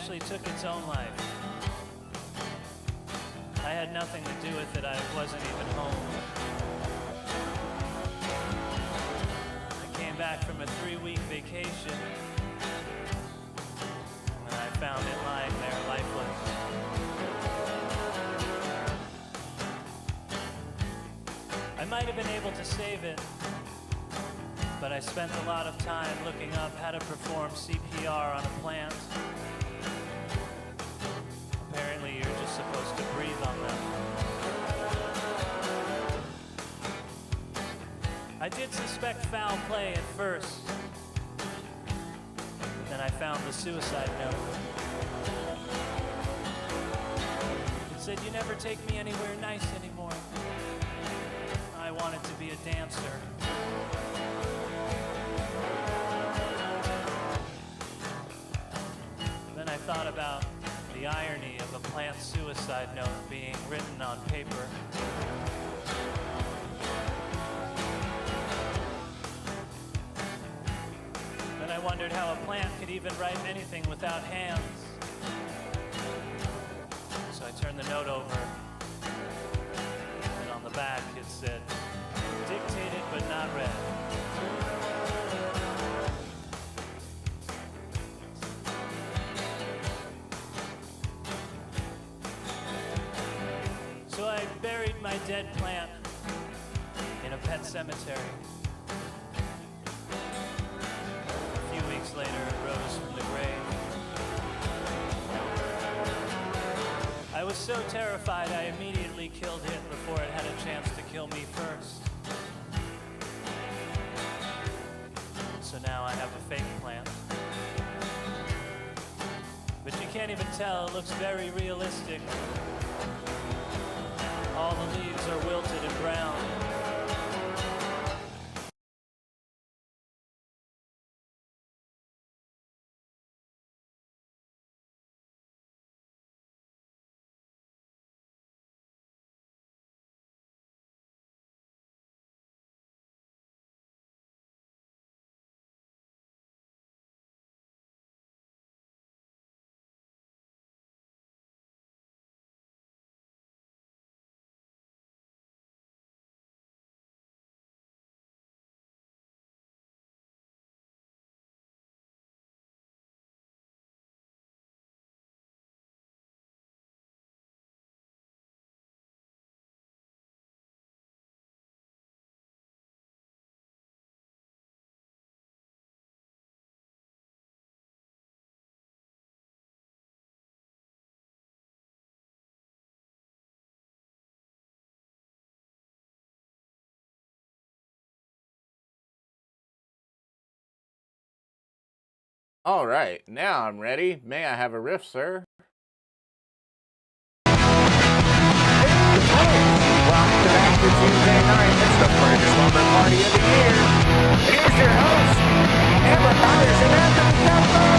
actually took its own life. I had nothing to do with it. I wasn't even home. I came back from a 3-week vacation, and I found it lying there lifeless. I might have been able to save it, but I spent a lot of time looking up how to perform CPR on a plant. Apparently, you're just supposed to breathe on them. I did suspect foul play at first. Then I found the suicide note. It said, "You never take me anywhere nice anymore. I wanted to be a dancer." Then I thought about the irony of a plant suicide note being written on paper. Then I wondered how a plant could even write anything without hands. So I turned the note over, and on the back it said, "Dictated but not read." So I buried my dead plant in a pet cemetery. A few weeks later, it rose from the grave. I was so terrified I immediately killed it before it had a chance to kill me first. So now I have a fake plant. But you can't even tell, it looks very realistic. All the leaves are wilted and brown. All right, now I'm ready. May I have a riff, sir? Welcome back to Tuesday night. It's the first slumber party of the year. Here's your host, Amber Myers and Anthony Kapfer.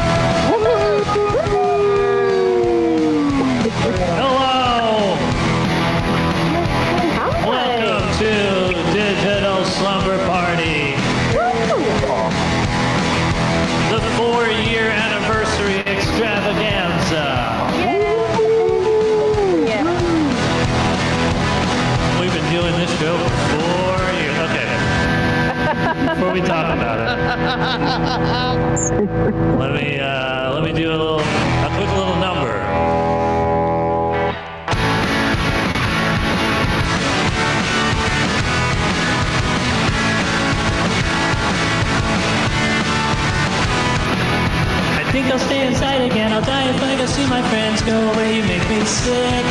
Hello! Welcome to Digital Slumber Party. The 4-year anniversary extravaganza. Yeah. We've been doing this show for 4 years. Okay. Before we talk about it, let me do a quick little number. I think I'll stay inside again. I'll die if I go see my friends. Go away, you make me sick.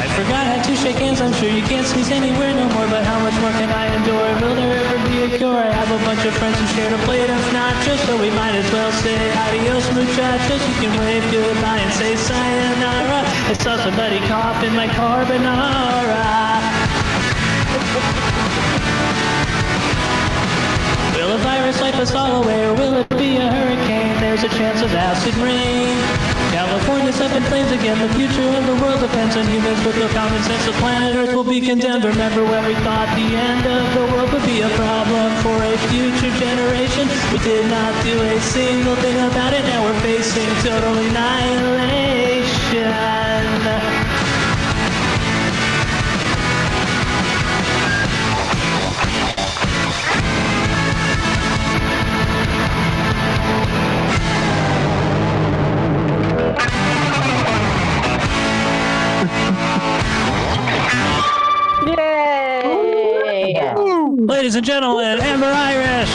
I forgot how to shake hands. I'm sure you can't sneeze anywhere no more. But how much more can I endure? Will there ever be a cure? I have a bunch of friends who share a plate of nachos, so we might as well say adios, muchachos. You can wave goodbye and say sayonara. I saw somebody cough in my carbonara. Will a virus wipe us all away, or will it be a hurricane? There's a chance of acid rain. California's up in flames again. The future of the world depends on humans with no common sense. The planet Earth will be condemned. Remember when we thought the end of the world would be a problem for a future generation? We did not do a single thing about it. Now we're facing total annihilation. Yay! Ladies and gentlemen, Amber Irish.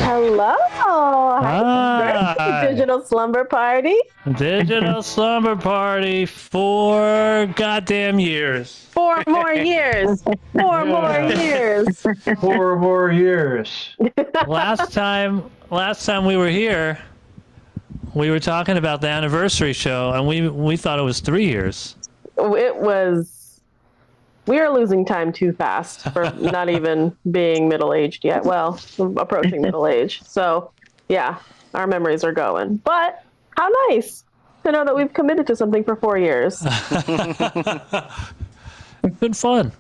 Hello! Happy birthday, Digital Slumber Party. Digital Slumber Party, 4 goddamn years. 4 more years. 4 more years. 4 more years. Last time we were here, we were talking about the anniversary show, and we thought it was 3 years. It was. We are losing time too fast for not even being middle-aged yet. Well, approaching middle age. So, yeah, our memories are going. But how nice to know that we've committed to something for 4 years. Been fun.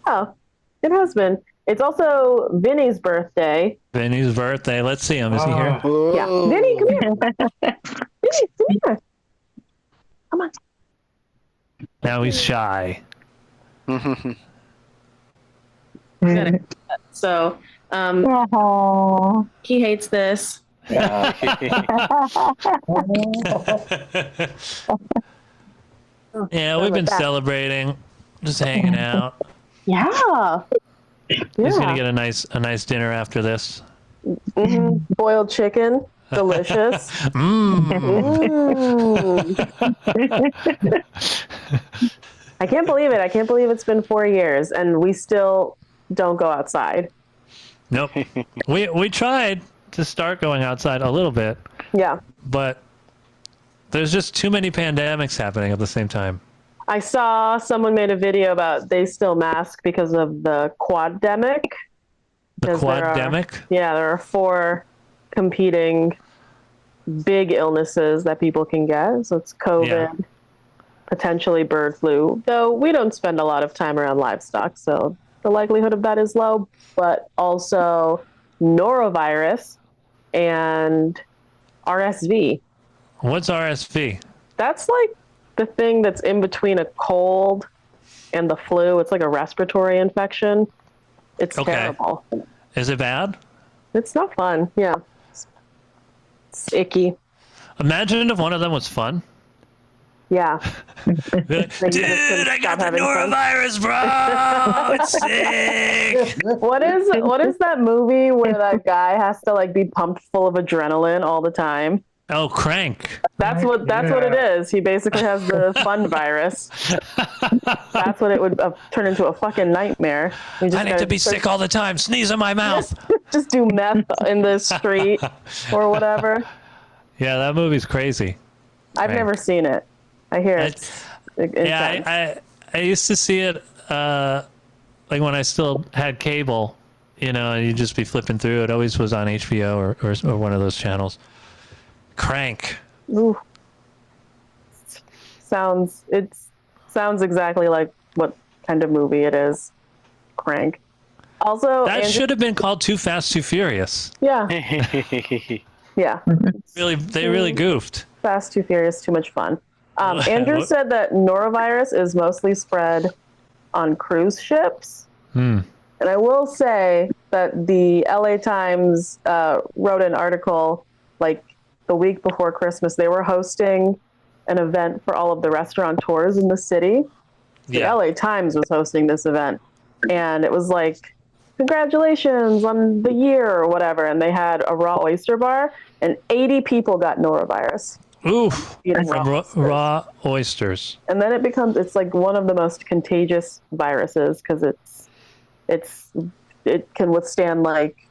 Oh, it has been. It's also Vinny's birthday. Vinny's birthday. Let's see him. Is he here? Yeah. Vinny, come here. Vinny, come here. Come on. Now he's shy. So, he hates this. Yeah, we've been celebrating, just hanging out. Yeah. He's gonna get a nice dinner after this. Mm-hmm. Boiled chicken, delicious. I can't believe it. I can't believe it's been 4 years and we still don't go outside. Nope. We tried to start going outside a little bit. Yeah. But there's just too many pandemics happening at the same time. I saw someone made a video about they still mask because of the quaddemic. The quaddemic? Yeah, there are 4 competing big illnesses that people can get. So it's COVID, potentially bird flu, though we don't spend a lot of time around livestock, so the likelihood of that is low, but also norovirus and RSV. What's RSV? That's like the thing that's in between a cold and the flu. It's like a respiratory infection. It's terrible. Is it bad? It's not fun. Yeah. It's icky. Imagine if one of them was fun. Yeah. Dude, I got the norovirus, bro. It's sick. What is that movie where that guy has to like be pumped full of adrenaline all the time? Oh, Crank. That's what it is. He basically has the fun virus. That's what it would turn into, a fucking nightmare. I need to be sick all the time. Sneeze in my mouth. Just do meth in the street or whatever. Yeah, that movie's crazy. I've never seen it. I hear it's intense. Yeah, I used to see it like when I still had cable, and you'd just be flipping through. It always was on HBO or one of those channels. Crank. Ooh. Sounds exactly like what kind of movie it is. Crank. Also, that should have been called Too Fast, Too Furious. Yeah. Yeah. They really goofed. Fast, Too Furious, too much fun. Andrew said that norovirus is mostly spread on cruise ships. And I will say that the LA Times wrote an article like the week before Christmas. They were hosting an event for all of the restaurateurs in the city. The LA Times was hosting this event. And it was like, congratulations on the year or whatever. And they had a raw oyster bar and 80 people got norovirus. Oof, from raw oysters. And then it's like one of the most contagious viruses because it can withstand like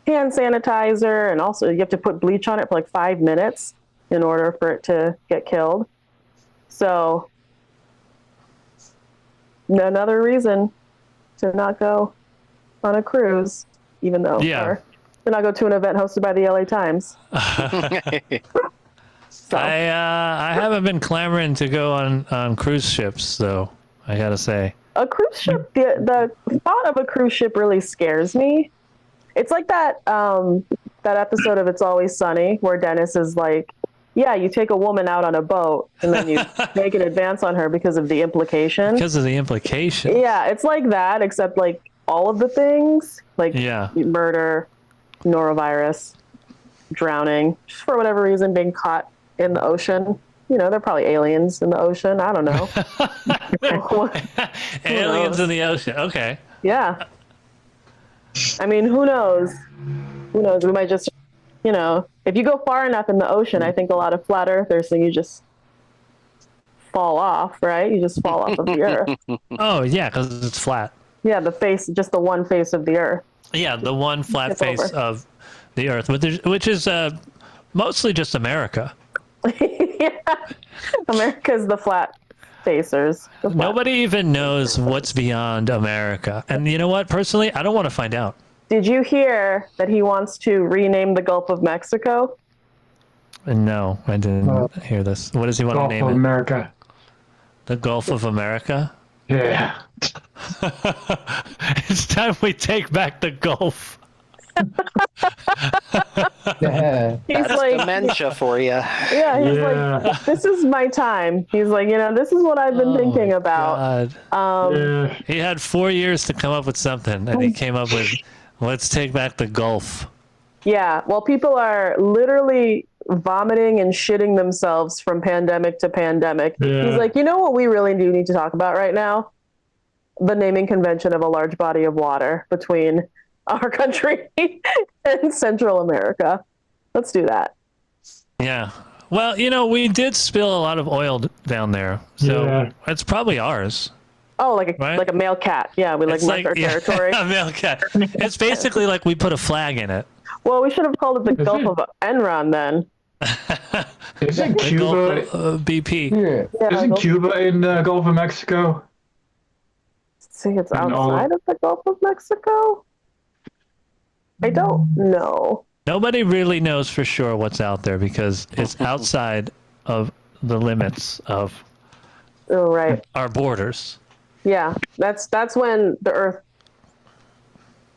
hand sanitizer, and also you have to put bleach on it for like 5 minutes in order for it to get killed. So another reason to not go on a cruise, even though or to not go to an event hosted by the LA Times. So I haven't been clamoring to go on cruise ships, though. I gotta say. a cruise ship, the thought of a cruise ship really scares me. It's like that that episode of It's Always Sunny where Dennis is like, yeah, you take a woman out on a boat and then you make an advance on her because of the implication. Because of the implication. Yeah, it's like that, except like all of the things, like murder, norovirus, drowning, just for whatever reason being caught in the ocean. You know, they're probably aliens in the ocean. I don't know. Aliens in the ocean. Okay. Yeah. I mean, who knows? Who knows? We might just, you know, if you go far enough in the ocean, I think a lot of flat earthers think you just fall off, right? You just fall off of the earth. Oh, yeah, because it's flat. Yeah, the face, just the one face of the earth. Yeah, the one flat Tip face over. of the earth, which is mostly just America. Yeah. America's the flat facers. Nobody even knows what's beyond America. And you know what? Personally, I don't want to find out. Did you hear that he wants to rename the Gulf of Mexico? No, I didn't hear this. What does he want Gulf to name of it? America. The Gulf of America? Yeah. It's time we take back the Gulf. Yeah. He's That's like, dementia for you. yeah, he's like, this is my time. He's like, you know, this is what I've been thinking about. God. Yeah. He had 4 years to come up with something, and he came up with, let's take back the Gulf. Yeah, well, people are literally vomiting and shitting themselves from pandemic to pandemic. Yeah. He's like, you know what we really do need to talk about right now? The naming convention of a large body of water between our country and Central America. Let's do that. Yeah. Well, you know, we did spill a lot of oil down there, so Yeah. it's probably ours. Oh, like a Right? like a male cat. Yeah, we like It's mark our territory. a male cat. It's basically like we put a flag in it. Well, we should have called it the Is Gulf it? of Enron then. Isn't The Gulf Cuba? of BP. Yeah. Yeah, Isn't Gulf- Cuba in the Gulf of Mexico? See, it's And all- outside of the Gulf of Mexico. I don't know. Nobody really knows for sure what's out there because it's outside of the limits of Oh, right. our borders. Yeah, that's when the Earth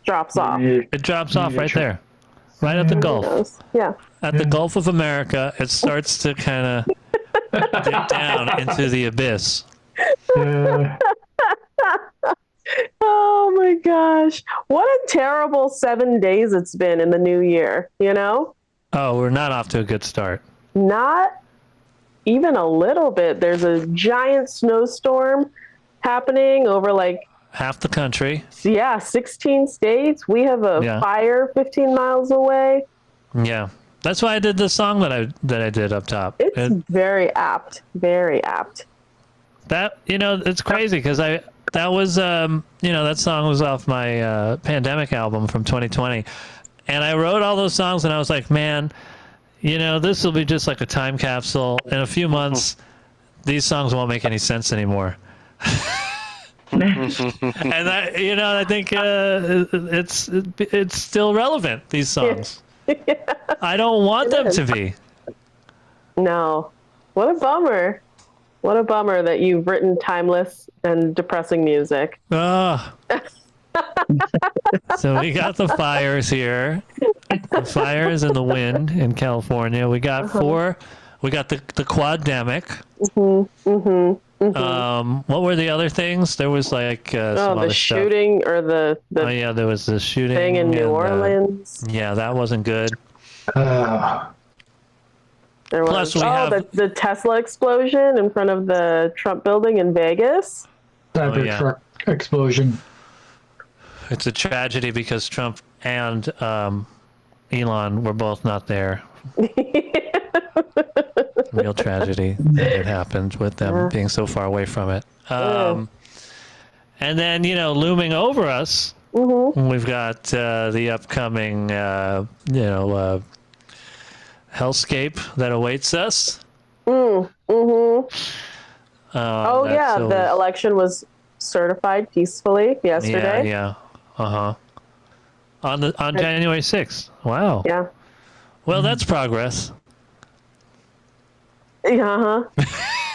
drops off. Yeah. It drops off Yeah, right sure. there, right at the Who Gulf. knows? Yeah. At the Gulf of America, it starts to kind of dip down into the abyss. Yeah. Oh my gosh. What a terrible 7 days it's been in the new year, you know? Oh, we're not off to a good start. Not even a little bit. There's a giant snowstorm happening over like, Half the country. yeah, 16 states. We have a Yeah. fire 15 miles away. Yeah. That's why I did the song that I did up top. It's very apt. Very apt. That, you know, it's crazy because that was, you know, that song was off my pandemic album from 2020. And I wrote all those songs and I was like, man, you know, this will be just like a time capsule. In a few months, these songs won't make any sense anymore. And I, you know, I think it's still relevant, these songs. I don't want them to be. No. What a bummer. What a bummer that you've written timeless and depressing music. Oh. So we got the fires here. The fires and the wind in California. We got we got the quademic. What were the other things? There was like some Oh, other the stuff. shooting or the Oh yeah, there was the shooting thing in New and, Orleans. yeah, that wasn't good. There was Plus we have- the Tesla explosion in front of the Trump building in Vegas. Cybertruck explosion. It's a tragedy because Trump and Elon were both not there. Real tragedy that it happened with them being so far away from it. And then, you know, looming over us, we've got the upcoming, hellscape that awaits us. Oh yeah, the election was certified peacefully yesterday. Yeah. On January 6th. Wow. Yeah. Well, that's progress. Uh-huh.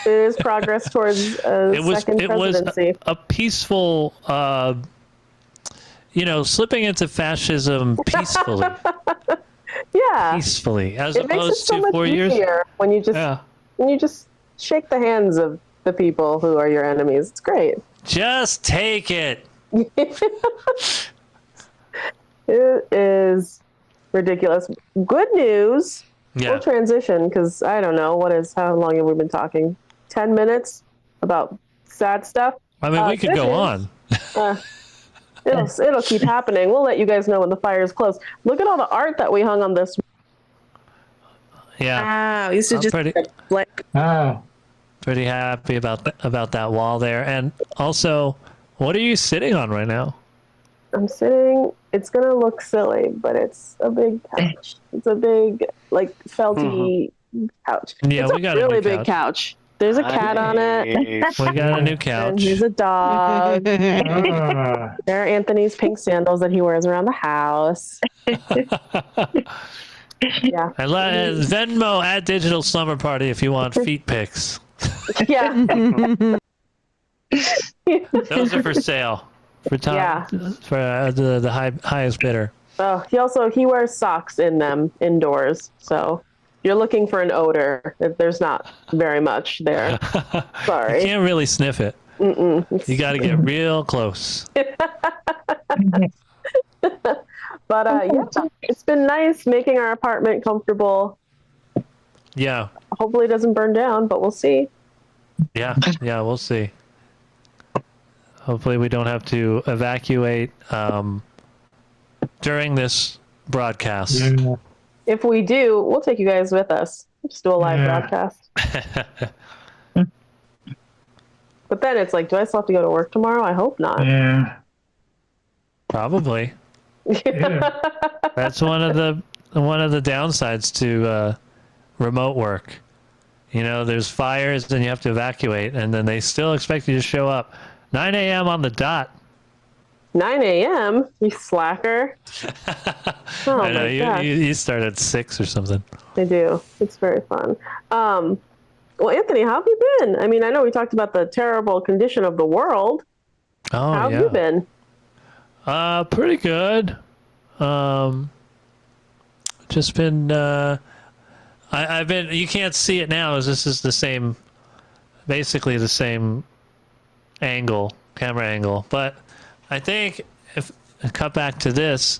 It is progress towards second presidency. A peaceful, slipping into fascism peacefully. Yeah. Peacefully, as It makes it opposed so to much 4 years. easier when you just shake the hands of the people who are your enemies. It's great. Just take it. It is ridiculous. Good news. Yeah. We'll transition because I don't know how long have we been talking? 10 minutes about sad stuff. I mean, we could go on. It'll keep happening. We'll let you guys know when the fire is close. Look at all the art that we hung on this. Yeah. Wow, used to I'm just pretty happy about that wall there. And also, what are you sitting on right now? I'm sitting. It's gonna look silly, but it's a big couch. It's a big, like, felty couch. Yeah, it's we got a really a new big couch. There's a cat on it. We got a new And couch. here's a dog. Ah, There are Anthony's pink sandals that he wears around the house. Yeah. Venmo at Digital Slumber Party if you want feet pics. Yeah. Those are for sale. For Tom, Yeah. for the highest bidder. Oh, he wears socks in them indoors. So you're looking for an odor. There's not very much there. You Sorry. can't really sniff it. You got to get real close. But yeah, it's been nice making our apartment comfortable. Yeah, Hopefully it doesn't burn down, but we'll see. yeah, we'll see. Hopefully we don't have to evacuate during this broadcast. yeah. If we do, we'll take you guys with us. Just do a live broadcast. But then it's like, do I still have to go to work tomorrow? I hope not. Yeah. Probably. Yeah. That's one of the downsides to remote work. There's fires and you have to evacuate, and then they still expect you to show up 9 a.m. on the dot. 9 a.m. You slacker. Oh I know my gosh. you start at 6 or something. I do. It's very fun. Well, Anthony, how have you been? I mean, I know we talked about the terrible condition of the world. Oh, How have you been? Pretty good. Just been. I've been. You can't see it now, as this is basically the same camera angle. But I think if I cut back to this,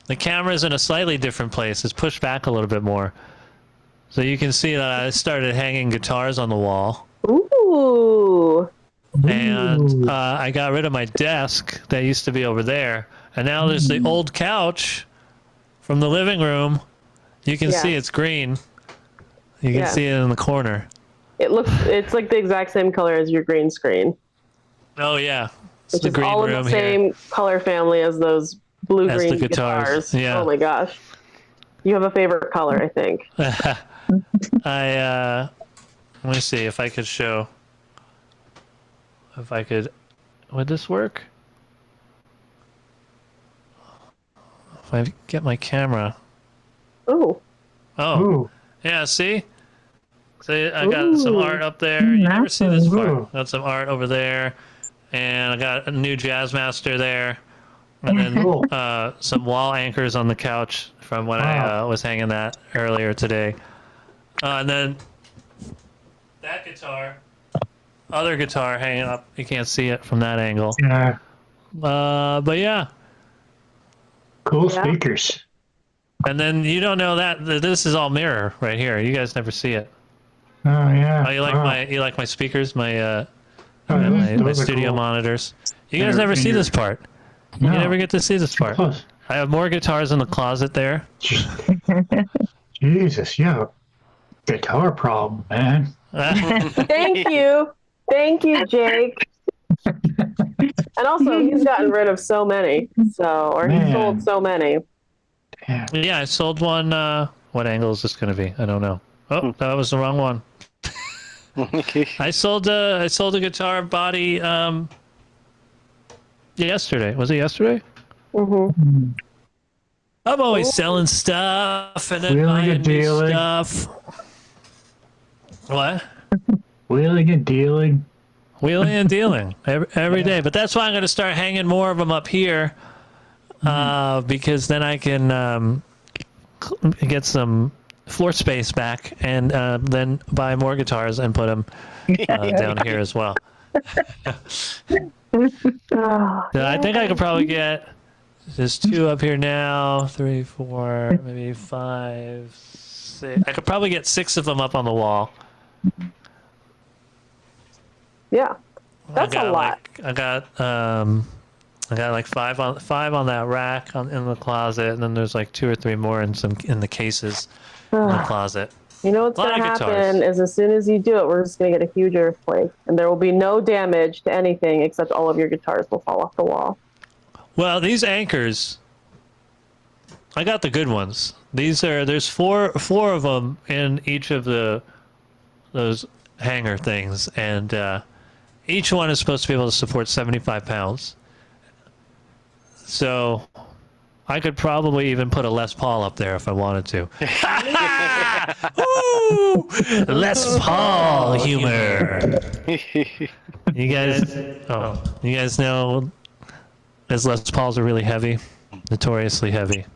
the camera's in a slightly different place. It's pushed back a little bit more, so you can see that I started hanging guitars on the wall. Ooh. And I got rid of my desk that used to be over there, and now there's the old couch from the living room. You can see it's green. You can see it in the corner. It's like the exact same color as your green screen. Oh yeah, it's Which the is green all in room the same here. color family as those blue-green the guitars. Yeah. Oh my gosh. You have a favorite color, I think. Let me see if I could show. If I could, would this work? If I get my camera. Ooh. Oh, Ooh. yeah, see? See, I got some art up there. You never see this part. Got some art over there. And I got a new Jazz Master there. And then some wall anchors on the couch from when I was hanging that earlier today. And then that guitar, other guitar hanging up. You can't see it from that angle. Yeah. But yeah. Cool speakers. And then you don't know that this is all mirror right here. You guys never see it. Oh yeah. Oh, you like my speakers, my Those are studio cool. monitors. You guys They're never see in your- this part. No. You never get to see this part. Close. I have more guitars in the closet there. Jesus, yeah. Guitar problem, man. Thank you. Thank you, Jake. And also, he's gotten rid of so many. He sold so many. Damn. Yeah, I sold one. What angle is this going to be? I don't know. Oh, that was the wrong one. I sold a guitar body yesterday. Was it yesterday? Mm-hmm. I'm always selling stuff and then Wheeling buying and new dealing. stuff. What? Wheeling and dealing. Wheeling and dealing every day. But that's why I'm going to start hanging more of them up here, because then I can get some floor space back and then buy more guitars and put them down here as well. So I think I could probably get there's 2 up here now, 3, 4, maybe 5, 6. I could probably get 6 of them up on the wall. Yeah, that's a lot. I got like 5 on that rack in the closet, and then there's like 2 or 3 more in the cases in the closet. You know what's going to happen is as soon as you do it, we're just going to get a huge earthquake, and there will be no damage to anything except all of your guitars will fall off the wall. Well, these anchors, I got the good ones. There's four of them in each of those hanger things, and each one is supposed to be able to support 75 pounds. So I could probably even put a Les Paul up there if I wanted to. Ooh, Les Paul humor. You guys know as Les Pauls are really heavy, notoriously heavy.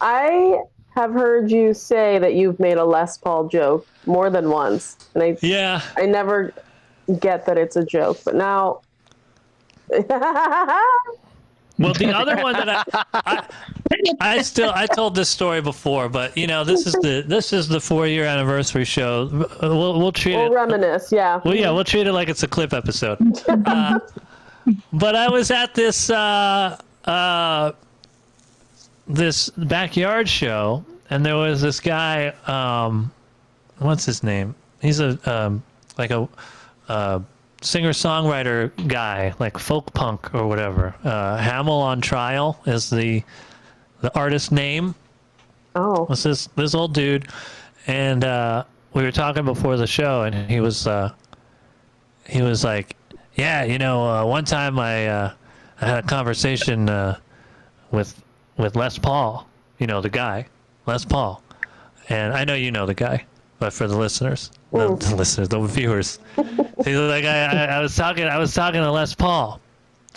I have heard you say that you've made a Les Paul joke more than once, and I never get that it's a joke, but now. Well, the other one that I told this story before, but this is the 4-year anniversary show. We'll treat it. We'll reminisce, yeah. Well, yeah, we'll treat it like it's a clip episode. But I was at this backyard show, and there was this guy. What's his name? He's a singer-songwriter guy, like folk punk or whatever. Hamel on Trial is the artist name. Oh. It's this old dude, and we were talking before the show, and he was like, yeah, one time I had a conversation with Les Paul, the guy, Les Paul, and I know you know the guy, but for the listeners. The viewers. He's like, I was talking to Les Paul,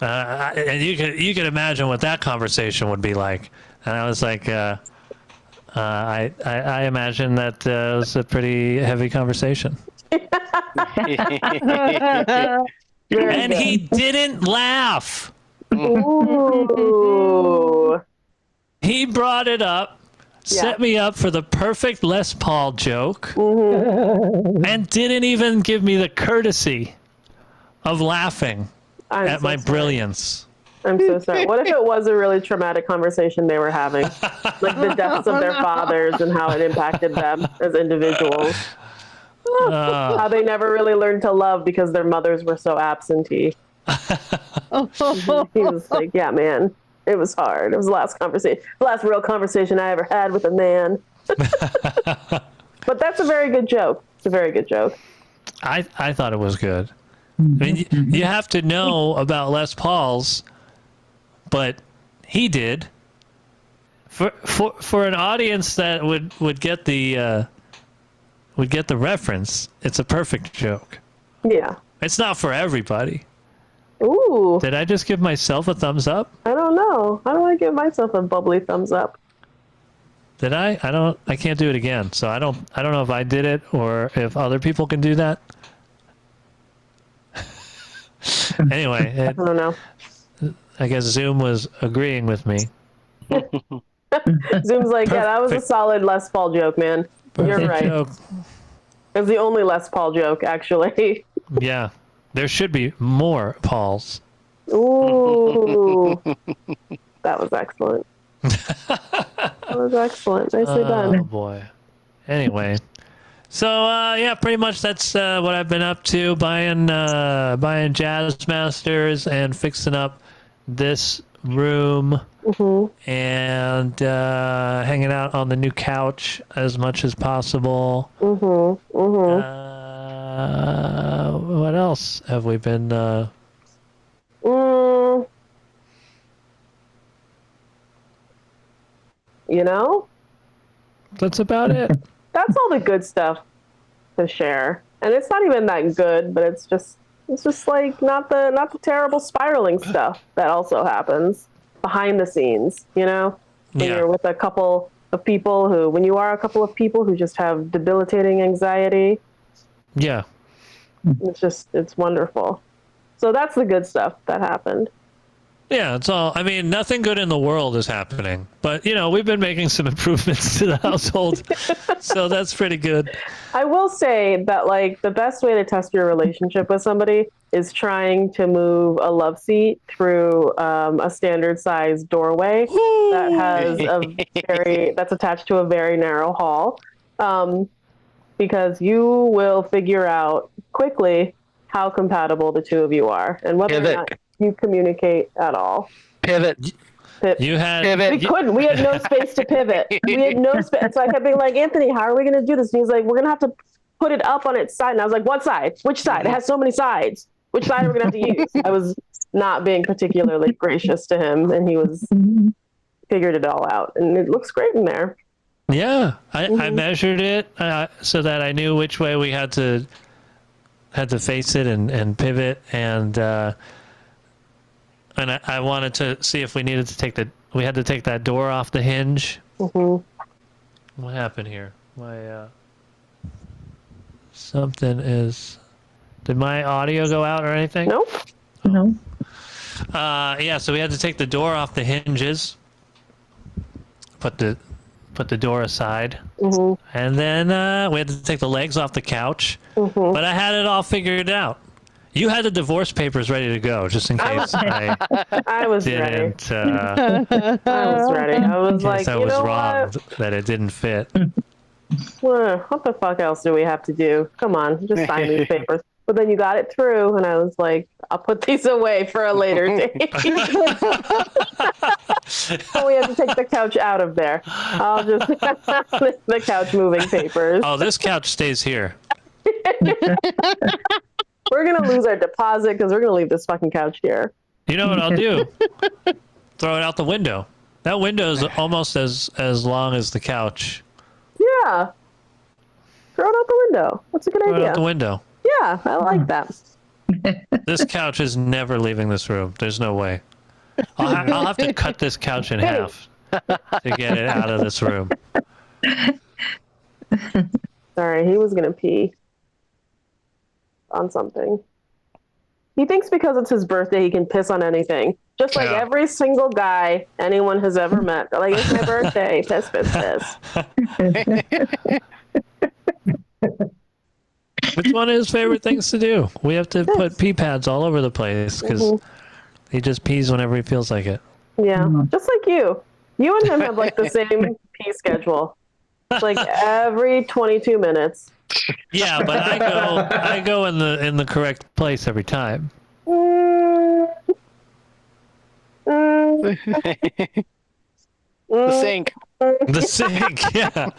and you could imagine what that conversation would be like. And I was like, I imagine that it was a pretty heavy conversation. And he didn't laugh. Ooh. He brought it up. Set me up for the perfect Les Paul joke, and didn't even give me the courtesy of laughing at my brilliance. I'm so sorry. What if it was a really traumatic conversation they were having? Like the deaths of their fathers and how it impacted them as individuals. How they never really learned to love because their mothers were so absentee. He was like, yeah, man. It was hard. It was the last real conversation I ever had with a man. But that's a very good joke. It's a very good joke. I thought it was good. I mean, you have to know about Les Pauls, but he did. For an audience that would get the reference, it's a perfect joke. Yeah. It's not for everybody. Ooh. Did I just give myself a thumbs up? I don't know. How do I give myself a bubbly thumbs up? Did I? I can't do it again. So I don't know if I did it or if other people can do that. Anyway, I don't know. I guess Zoom was agreeing with me. Zoom's like, yeah, that was a solid Les Paul joke, man. You're right. Joke. It was the only Les Paul joke, actually. Yeah. There should be more Pauls. Ooh. That was excellent. That was excellent. Nicely done. Oh, boy. Anyway. So, yeah, pretty much that's what I've been up to. Buying Jazz Masters and fixing up this room. And hanging out on the new couch as much as possible. What else have we been? You know? That's about it. That's all the good stuff. to share. And it's not even that good, but it's just like not the terrible spiraling stuff that also happens behind the scenes, you know? When you're with a couple of people when you are a couple of people who just have debilitating anxiety. Yeah. It's wonderful. So that's the good stuff that happened. Yeah, it's all. I mean, nothing good in the world is happening, but we've been making some improvements to the household, so that's pretty good. I will say that like the best way to test your relationship with somebody is trying to move a love seat through a standard size doorway that has that's attached to a very narrow hall, because you will figure out quickly how compatible the two of you are and whether or not you communicate at all. Pivot. You had We couldn't. We had no space to pivot. We had no space. So I kept being like, Anthony, how are we going to do this? And he's like, we're going to have to put it up on its side. And I was like, what side? Which side? It has so many sides. Which side are we going to have to use? I was not being particularly gracious to him, and he was figured it all out. And it looks great in there. Yeah, I measured it so that I knew which way we had to face it and pivot, and I wanted to see if we needed to take that door off the hinge. What happened here? Did my audio go out or anything? Nope. No. Yeah, so we had to take the door off the hinges, put the door aside, and then we had to take the legs off the couch. But I had it all figured out. You had the divorce papers ready to go, just in case I was didn't. ready. I was ready. I was like, I you was know wrong what? that it didn't fit. What the fuck else do we have to do? Come on, just sign these papers. But then you got it through, and I was like, I'll put these away for a later date. So we had to take the couch out of there. I'll just the couch moving papers. Oh, this couch stays here. We're going to lose our deposit because we're going to leave this fucking couch here. You know what I'll do? Throw it out the window. That window is almost as long as the couch. Yeah. Throw it out the window. That's a good Throw idea. it out the window. Yeah, I like that. This couch is never leaving this room. There's no way. I'll have to cut this couch in half to get it out of this room. Sorry, he was going to pee on something. He thinks because it's his birthday, he can piss on anything. Just like every single guy anyone has ever met. They're like, it's my birthday. Piss, piss, piss. It's one of his favorite things to do. We have to put pee pads all over the place because he just pees whenever he feels like it. Yeah, just like you. You and him have like the same pee schedule. It's like every 22 minutes. Yeah, but I go in the correct place every time. The sink. The sink, yeah.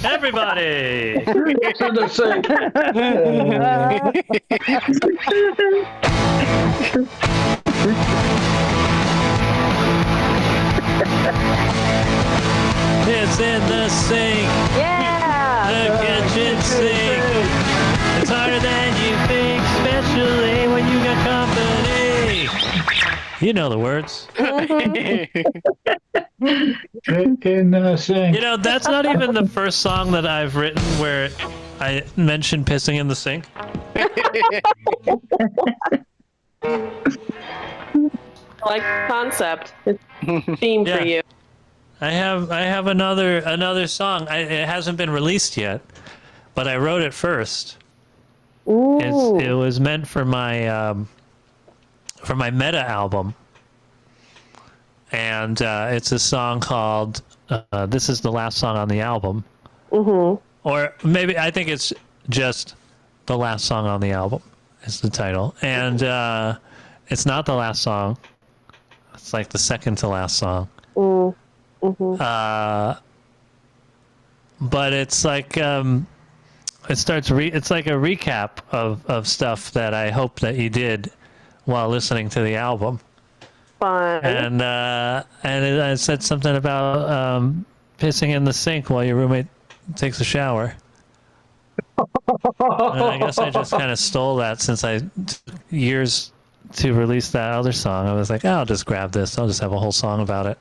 Everybody. To the sink. It's in the sink. Yeah. The kitchen sink. It's harder than you think, especially when you got company. You know the words. In the sink. You know, that's not even the first song that I've written where I mentioned pissing in the sink. Like concept. It's theme for you. I have another song. It hasn't been released yet, but I wrote it first. Ooh. It was meant for my Meta album, and it's a song called "This Is the Last Song on the Album," or maybe I think it's just "The Last Song on the Album" is the title, and it's not the last song. It's like the second to last song. But it's like it's like a recap of stuff that I hope that you did while listening to the album. Fun. And I said something about pissing in the sink while your roommate takes a shower. I guess I just kind of stole that since I took years to release that other song. I was like, I'll just grab this. I'll just have a whole song about it.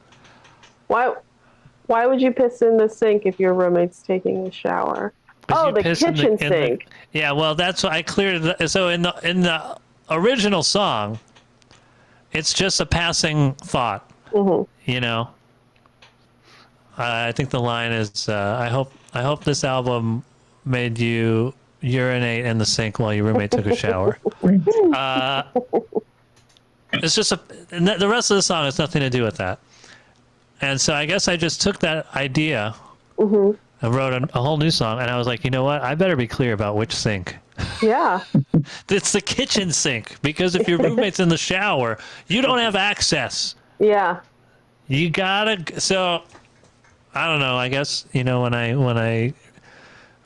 Why would you piss in the sink if your roommate's taking a shower? Oh, the kitchen sink. Yeah, well, that's why I cleared it. So in the original song, it's just a passing thought. Mm-hmm. You know, I think the line is, I hope this album made you urinate in the sink while your roommate took a shower. It's just and the rest of the song has nothing to do with that. And so I guess I just took that idea and wrote a whole new song. And I was like, you know what? I better be clear about which sink. Yeah. It's the kitchen sink, because if your roommate's in the shower, you don't have access. Yeah. You gotta. So I don't know. I guess, you know, when I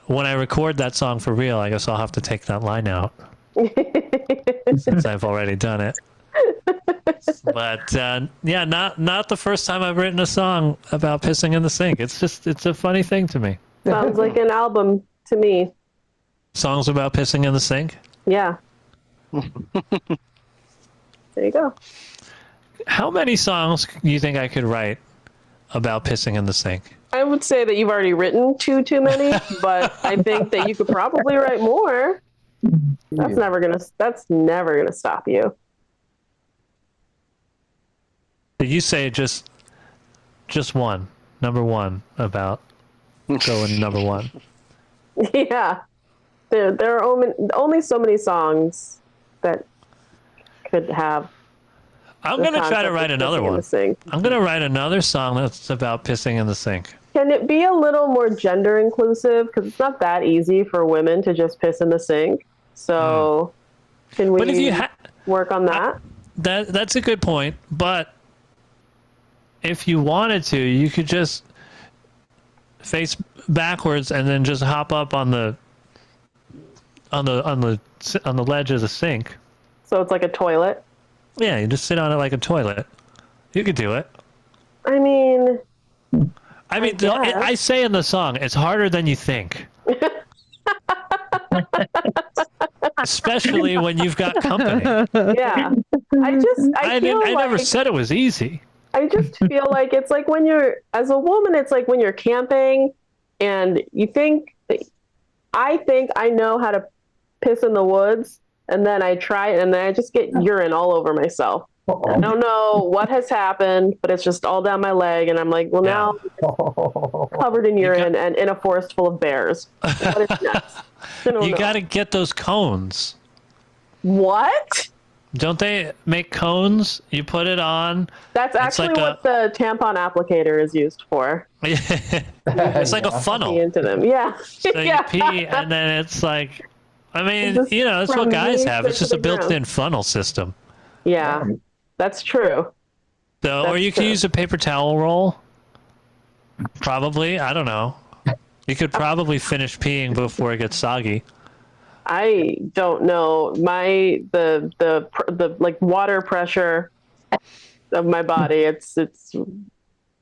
record that song for real, I guess I'll have to take that line out since I've already done it. But yeah, not the first time I've written a song about pissing in the sink. It's a funny thing to me. Sounds like an album to me. Songs about pissing in the sink? Yeah. There you go. How many songs do you think I could write about pissing in the sink? I would say that you've already written too many, but I think that you could probably write more. That's never gonna stop you. You say just one, number one, about going number one. Yeah. There are only so many songs that could have. I'm going to try to write another one. I'm going to write another song that's about pissing in the sink. Can it be a little more gender inclusive? Because it's not that easy for women to just piss in the sink. So can we work on that? That's a good point. But if you wanted to, you could just face backwards and then just hop up on the ledge of the sink. So it's like a toilet? Yeah, you just sit on it like a toilet. You could do it. I mean, I say in the song, it's harder than you think. Especially when you've got company. Yeah. I never said it was easy. I just feel like it's like when you're, as a woman, it's like when you're camping and you think, I think I know how to piss in the woods, and then I try it and then I just get urine all over myself. I don't know what has happened, but it's just all down my leg, and I'm like, well, now it's covered in urine and in a forest full of bears. What is next? You got to get those cones. What? Don't they make cones? You put it on. That's actually like what the tampon applicator is used for. It's like a funnel. Into them. Yeah. So you pee, and then it's like, I mean, you know, that's what guys have. It's just a built-in funnel system. Yeah, that's true. So, or you could use a paper towel roll. Probably. I don't know. You could probably finish peeing before it gets soggy. I don't know. The like water pressure of my body. It's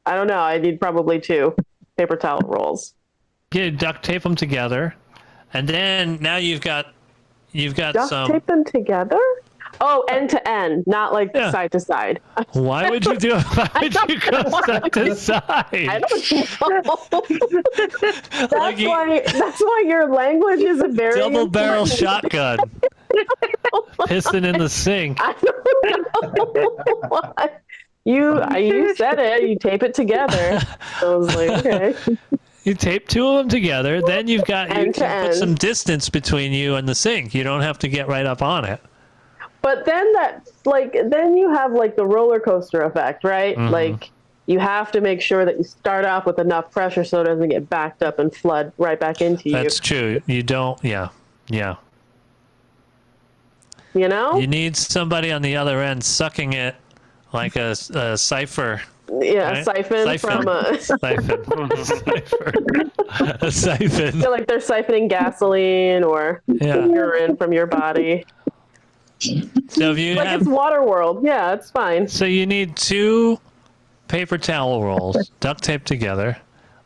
I don't know. I need probably 2 paper towel rolls. Yeah, duct tape them together, and then now you've got duct tape them together. Oh, end to end, not like side to side. Why would you do it? Why would you go side to side? I don't know. That's why your language is a very double barrel shotgun. Pissing in the sink. I don't know why. You said it. You tape it together. So I was like, okay. You tape 2 of them together, then you can put some distance between you and the sink. You don't have to get right up on it. But then then you have like the roller coaster effect, right? Mm-hmm. Like you have to make sure that you start off with enough pressure so it doesn't get backed up and flood right back into you. That's true. You don't, yeah. You know? You need somebody on the other end sucking it like a cipher. Yeah, right? a siphon from a... Siphon. A siphon. I feel like they're siphoning gasoline or urine from your body. So if you it's Water World. Yeah, it's fine. So you need 2 paper towel rolls, duct taped together,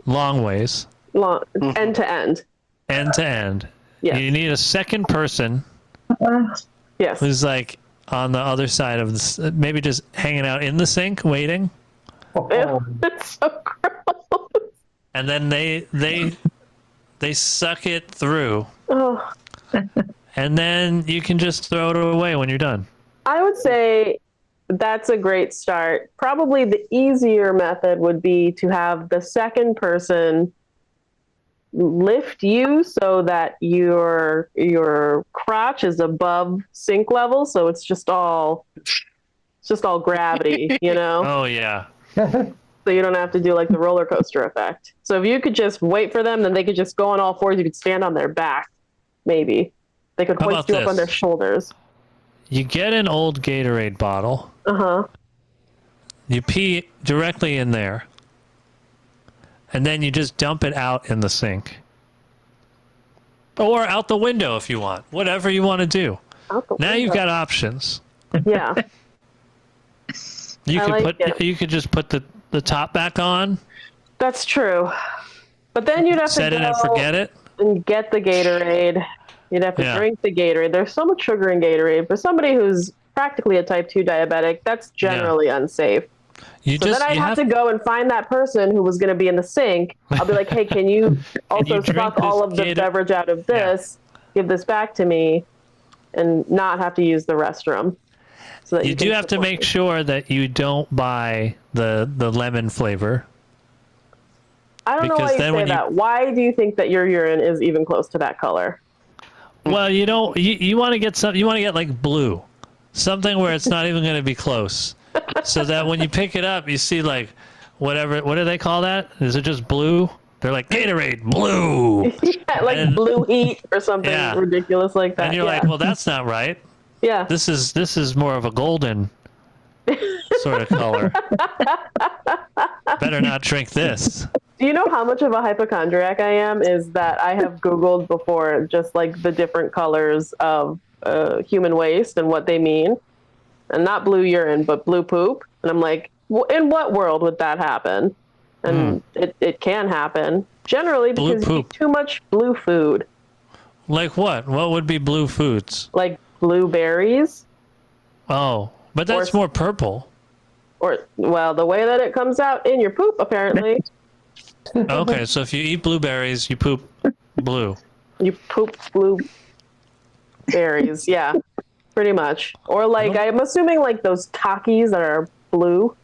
long ways. End to end. End to end. Yes. You need a second person Yes. who's like on the other side of this, maybe just hanging out in the sink waiting, Ew, it's so gross. and then they suck it through, Oh. and then you can just throw it away when you're done. I would say that's a great start. Probably the easier method would be to have the second person lift you so that your crotch is above sink level, so it's just all gravity, you know? Oh yeah. So you don't have to do like the roller coaster effect. So if you could just wait for them, then they could just go on all fours. You could stand on their back, maybe. They could How hoist about you up this? on their shoulders. You get an old Gatorade bottle. Uh-huh. You pee directly in there, and then you just dump it out in the sink. Or out the window if you want. Whatever you want to do. Out the Now window. you've got options. Yeah. You I could like it. you could just put the top back on, That's true. But then you'd have set to it go and forget it. and get the Gatorade. You'd have to Yeah. drink the Gatorade. There's so much sugar in Gatorade. For somebody who's practically a type 2 diabetic, that's generally unsafe. You So just then I'd you have to go and find that person who was going to be in the sink. I'll be like, hey, can you also you drink suck all this of the Gator- beverage out of this, give this back to me, and not have to use the restroom. So that You can do have to support make me. sure that you don't buy the lemon flavor. I don't know because why you then say when you- that. Why do you think that your urine is even close to that color? Well, you don't. You want to get some. You want to get like blue, something where it's not even going to be close, so that when you pick it up, you see like whatever. What do they call that? Is it just blue? They're like Gatorade blue, Yeah, like And- blue heat or something Yeah. ridiculous like that. and you're yeah. like, well, that's not right. yeah. This is more of a golden sort of color. Better not drink this. Do you know how much of a hypochondriac I am? Is that I have Googled before just like the different colors of human waste and what they mean. And not blue urine, but blue poop. And I'm like, in what world would that happen? And it can happen. Generally Blue because you eat poop. too much blue food. Like what? What would be blue foods? Like blueberries. Oh, but that's Or- more purple. Or, well, the way that it comes out in your poop, apparently. Okay, so if you eat blueberries, you poop blue. You poop blue berries, yeah, pretty much. Or like, I'm assuming like those Takis that are blue.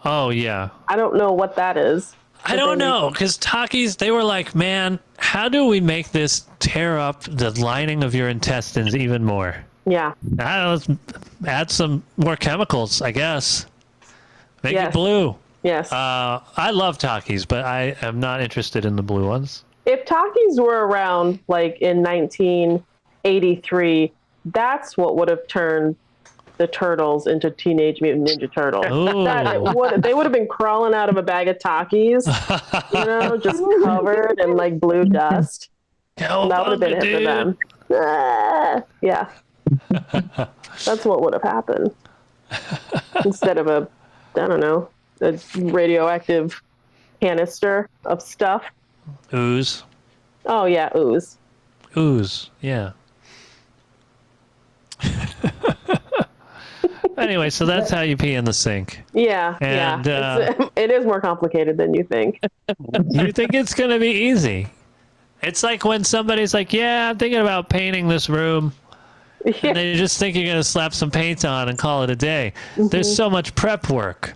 Oh yeah. I don't know what that is. I don't know, because Takis, they were like, man, how do we make this tear up the lining of your intestines even more? Yeah, I don't know, let's add some more chemicals, I guess. Make Yes. it blue. yes. I love Takis, but I am not interested in the blue ones. If Takis were around like in 1983, that's what would have turned the turtles into Teenage Mutant Ninja Turtles. Ooh. They would have been crawling out of a bag of Takis, you know, just covered in like blue dust. That would have been it for them. Yeah. That's what would have happened. Instead of a radioactive canister of stuff. Ooze. Oh, yeah, ooze. Ooze, yeah. Anyway, so that's how you pee in the sink. Yeah, And, it is more complicated than you think. You think it's going to be easy. It's like when somebody's like, yeah, I'm thinking about painting this room. And they just think you're going to slap some paint on and call it a day. There's so much prep work.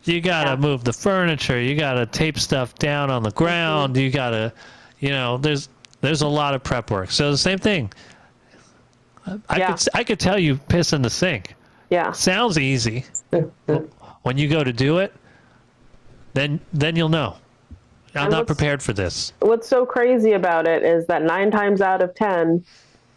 You got to move the furniture. You got to tape stuff down on the ground. You got to, there's a lot of prep work. So the same thing. I could tell you piss in the sink. Yeah. Sounds easy. When you go to do it, then you'll know. I'm And not what's- prepared for this. What's so crazy about it is that 9 times out of 10,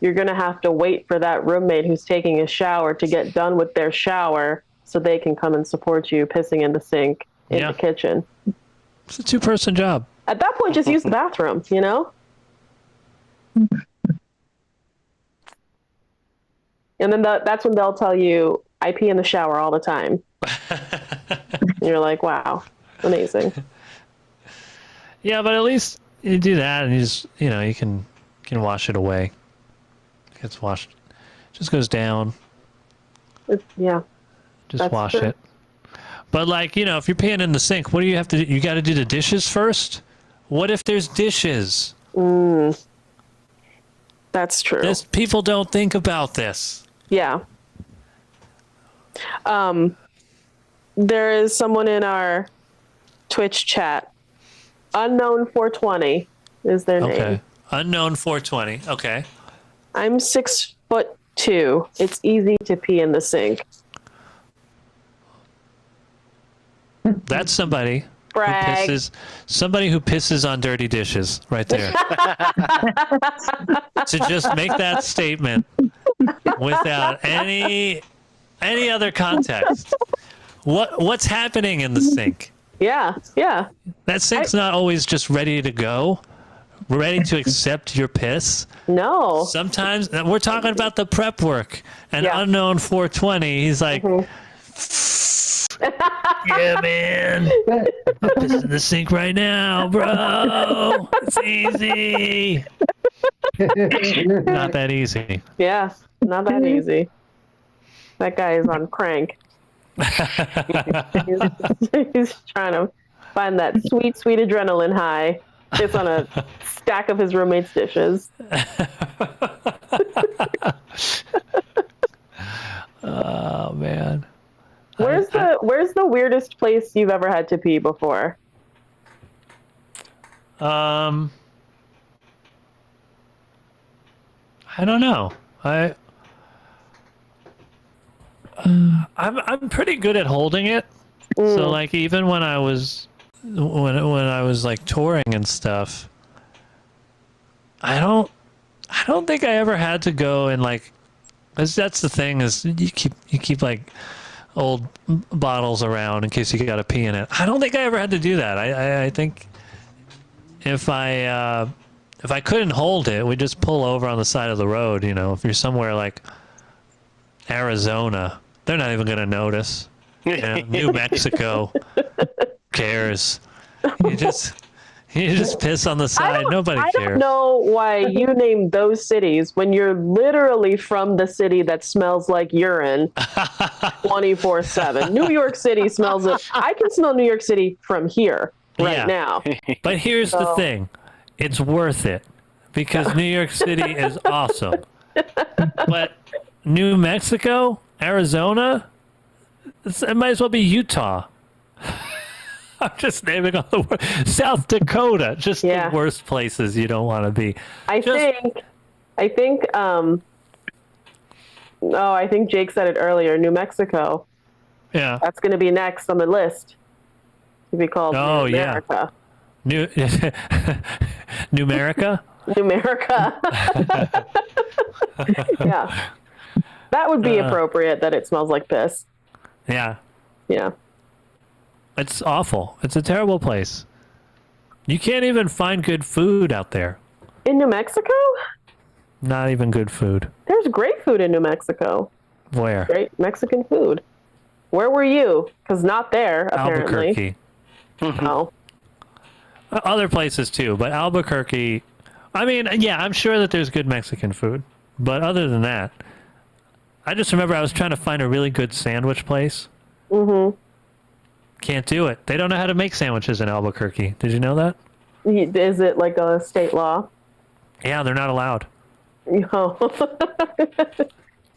you're going to have to wait for that roommate who's taking a shower to get done with their shower so they can come and support you pissing in the sink in Yeah. the kitchen. It's a 2-person job. At that point, just use the bathroom, you know? And then that's when they'll tell you, I pee in the shower all the time. And you're like, wow, amazing. Yeah, but at least you do that and you just, you can wash it away. gets washed. Just goes down. Yeah. Just That's wash true. it. But like, if you're peeing in the sink, what do you have to do? You got to do the dishes first? What if there's dishes? That's true. People don't think about this. Yeah. There is someone in our Twitch chat. Unknown 420 is their name. Okay. Unknown 420. Okay. I'm 6'2". It's easy to pee in the sink. That's somebody Brag. somebody who pisses on dirty dishes right there. To just make that statement without any other context. What's happening in the sink? Yeah. That sink's not always just ready to go, ready to accept your piss. No. Sometimes we're talking about the prep work. And Yeah. Unknown 420, he's like, yeah, man. I'm pissing in the sink right now, bro. It's easy. Not that easy. Yeah, not that easy. That guy is on crank. he's trying to find that sweet, sweet adrenaline high. It's on a stack of his roommate's dishes. Oh, man. Where's the weirdest place you've ever had to pee before? I don't know. I'm pretty good at holding it. So like even when I was like touring and stuff, I don't think I ever had to go and like, 'cause that's the thing is you keep like old bottles around in case you got to pee in it. I don't think I ever had to do that. I think if I couldn't hold it, we just pull over on the side of the road. If you're somewhere like Arizona, they're not even gonna notice. New Mexico cares. You just piss on the side. Nobody I cares. don't know why you named those cities when you're literally from the city that smells like urine 24/7. New York City smells it. I can smell New York City from here right now. But here's the thing. It's worth it because New York City is awesome. But New Mexico, Arizona, it might as well be Utah. I'm just naming all the worst. South Dakota, just the worst places you don't want to be. I think Jake said it earlier, New Mexico. Yeah. That's going to be next on the list to be called New America. New America? New America. Yeah. That would be appropriate that it smells like piss. Yeah. Yeah. It's awful. It's a terrible place. You can't even find good food out there. In New Mexico? Not even good food. There's great food in New Mexico. Where? Great Mexican food. Where were you? Because not there, apparently. Albuquerque. Oh. Other places too, but Albuquerque, I mean, yeah, I'm sure that there's good Mexican food. But other than that, I just remember I was trying to find a really good sandwich place. Mm-hmm. Can't do it. They don't know how to make sandwiches in Albuquerque. Did you know that? Is it like a state law? Yeah, they're not allowed. No.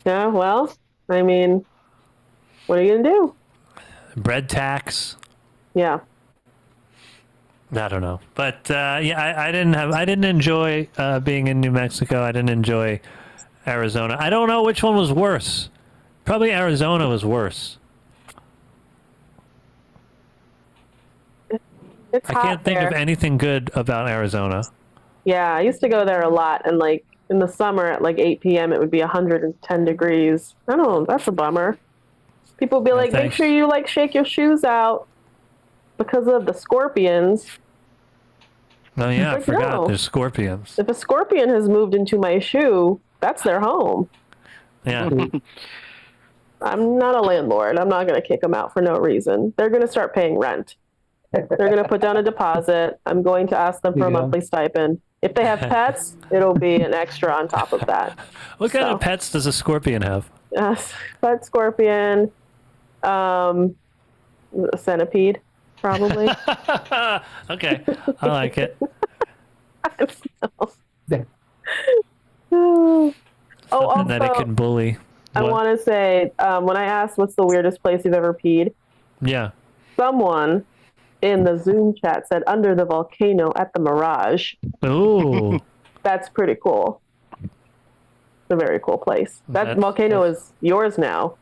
Yeah, well, I mean, what are you going to do? Bread tax. Yeah. I don't know. But yeah, I didn't enjoy being in New Mexico. I didn't enjoy Arizona. I don't know which one was worse. Probably Arizona was worse. It's I hot can't think there. of anything good about Arizona. Yeah, I used to go there a lot, and like in the summer at like 8 p.m. it would be 110 degrees. I don't know, that's a bummer. People would be like, make thanks. sure you like shake your shoes out because of the scorpions. Oh yeah, I Like, forgot. no. There's scorpions. If a scorpion has moved into my shoe, that's their home. Yeah. I'm not a landlord. I'm not going to kick them out for no reason. They're going to start paying rent. They're going to put down a deposit. I'm going to ask them for a Yeah. monthly stipend. If they have pets, it'll be an extra on top of that. What kind of pets does a scorpion have? Pet scorpion, a centipede, probably. Okay, I like it. Oh, Something that it also, can bully. I What? want to say, when I asked what's the weirdest place you've ever peed, Yeah. someone in the Zoom chat said under the volcano at the Mirage. Ooh. That's pretty cool. It's a very cool place. That That's- volcano is yours now.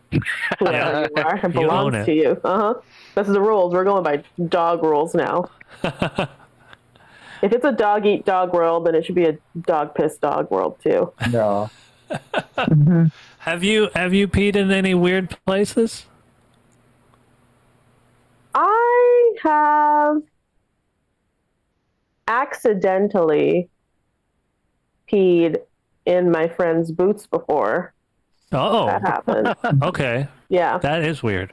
Whoever you are, it You belongs own it. to you. This is the rules. We're going by dog rules now. If it's a dog eat dog world, then it should be a dog piss dog world too. No. Have you peed in any weird places? I have accidentally peed in my friend's boots before. Oh. That happened. Okay. Yeah. That is weird.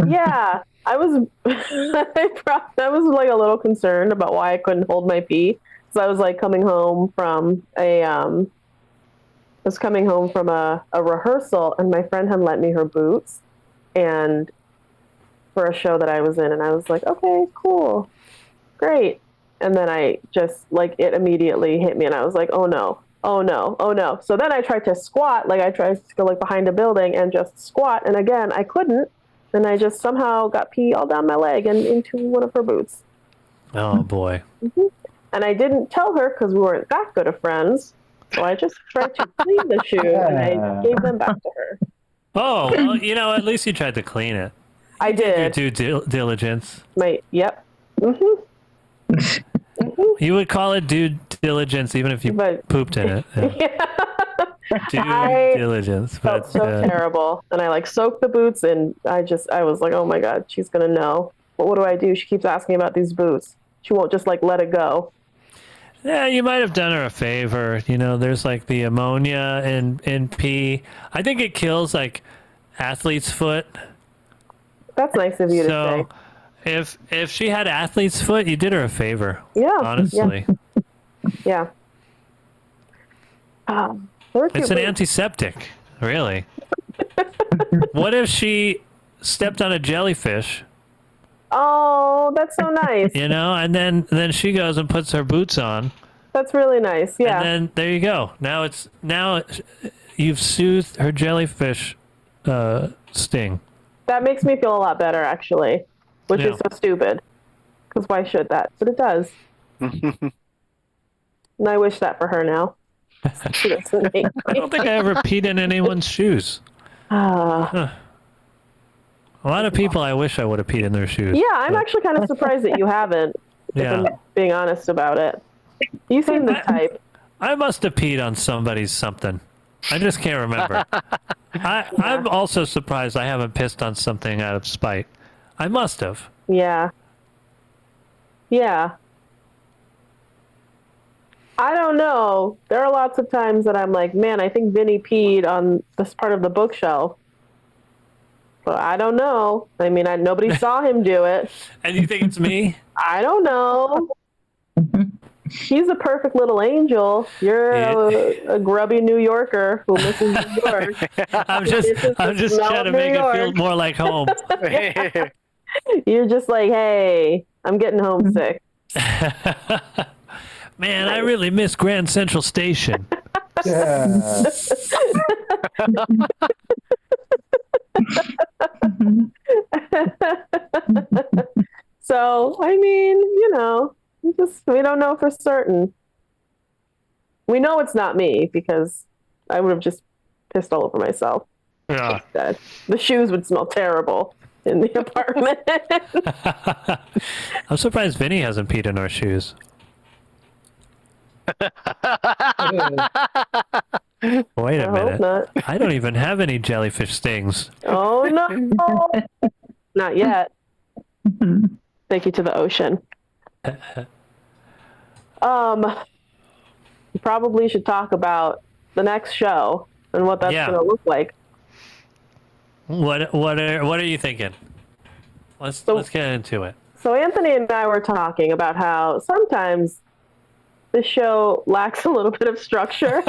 Yeah. I was I was like a little concerned about why I couldn't hold my pee. So I was like coming home from a rehearsal, and my friend had lent me her boots and for a show that I was in, and I was like, okay, cool, great. And then I just like it immediately hit me, and I was like, oh no, oh no, oh no. So then I tried to squat, like I tried to go like behind a building and just squat, and again I couldn't. And I just somehow got pee all down my leg and into one of her boots. Oh boy. And I didn't tell her because we weren't that good of friends. So I just tried to clean the shoe and I gave them back to her. Oh, well, you know, at least you tried to clean it. I Your did. due diligence. Yep. You would call it due diligence even if you But pooped in it. Yeah. Due I diligence. felt But so terrible. And I like soaked the boots, and I was like, oh my God, she's going to know. But what do? She keeps asking about these boots. She won't just like let it go. yeah, you might have done her a favor. You know, there's like the ammonia in pee. I think it kills like athlete's foot. That's nice of you to So if she had athlete's foot, you did her a favor. say. Yeah. Honestly. Yeah. It's an antiseptic, really. What if she stepped on a jellyfish, Oh, that's so nice. you know, and then she goes and puts her boots on, That's really nice. Yeah. and then there you go. Now you've soothed her jellyfish sting. That makes me feel a lot better, actually, which Yeah. is so stupid. Because why should that? But it does. And I wish that for her now. She doesn't make I don't think I ever peed in anyone's shoes. Ah. A lot of people, I wish I would have peed in their shoes. Yeah, I'm but- actually kind of surprised that you haven't, if Yeah. I'm being honest about it. You seem the type. I must have peed on somebody's something. I just can't remember. I'm also surprised I haven't pissed on something out of spite. I must have. Yeah. Yeah. I don't know. There are lots of times that I'm like, man, I think Vinny peed on this part of the bookshelf. But I don't know. I mean, nobody saw him do it. And you think it's me? I don't know. He's a perfect little angel. You're a grubby New Yorker who misses New York. I'm just smell trying to of make New it feel York. more like home. You're just like, hey, I'm getting homesick. Man, I really miss Grand Central Station. Yeah. So, I mean, we don't know for certain. We know it's not me because I would have just pissed all over myself. Yeah. Instead. The shoes would smell terrible in the apartment. I'm surprised Vinny hasn't peed in our shoes. Wait a I hope minute. not. I don't even have any jellyfish stings. Oh no. Not yet. Thank you to the ocean. You probably should talk about the next show and what that's Yeah. going to look like. What are you thinking? Let's get into it. So Anthony and I were talking about how sometimes the show lacks a little bit of structure.